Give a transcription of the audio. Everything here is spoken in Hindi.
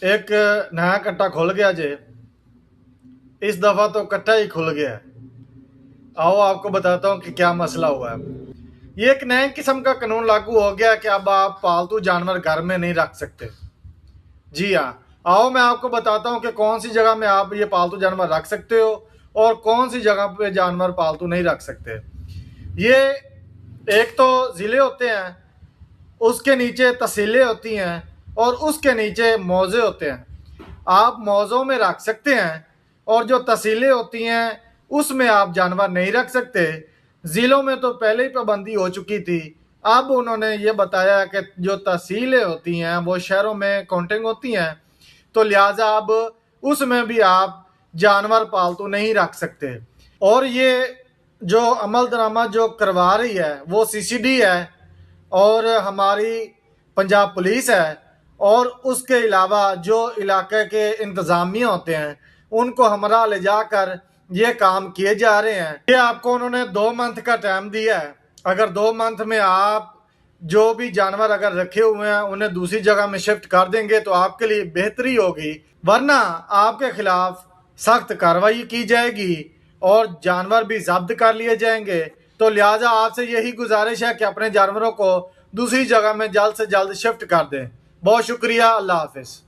एक नया कट्टा खुल गया जे, इस दफा तो कट्टा ही खुल गया है। आओ आपको बताता हूँ कि क्या मसला हुआ है। ये एक नए किस्म का कानून लागू हो गया कि अब आप पालतू जानवर घर में नहीं रख सकते। जी हाँ, आओ मैं आपको बताता हूँ कि कौन सी जगह में आप ये पालतू जानवर रख सकते हो और कौन सी जगह पे जानवर पालतू नहीं रख सकते। ये एक तो ज़िले होते हैं, उसके नीचे तहसीलें होती हैं और उसके नीचे मौज़े होते हैं। आप मौज़ों में रख सकते हैं और जो तहसीलें होती हैं उसमें आप जानवर नहीं रख सकते। ज़िलों में तो पहले ही पाबंदी हो चुकी थी। अब उन्होंने ये बताया कि जो तहसीलें होती हैं वो शहरों में काउंटिंग होती हैं, तो लिहाजा अब उसमें भी आप जानवर पालतू नहीं रख सकते। और ये जो अमल दरामद जो करवा रही है वो सीसीडी है और हमारी पंजाब पुलिस है, और उसके अलावा जो इलाके के इंतज़ामिया होते हैं उनको हमरा ले जाकर ये काम किए जा रहे हैं। ये आपको उन्होंने 2 मंथ का टाइम दिया है। अगर 2 मंथ में आप जो भी जानवर अगर रखे हुए हैं उन्हें दूसरी जगह में शिफ्ट कर देंगे तो आपके लिए बेहतरी होगी, वरना आपके खिलाफ सख्त कार्रवाई की जाएगी और जानवर भी जब्त कर लिए जाएंगे। तो लिहाजा आपसे यही गुजारिश है कि अपने जानवरों को दूसरी जगह में जल्द से जल्द शिफ्ट कर दें। बहुत शुक्रिया, अल्लाह हाफिज।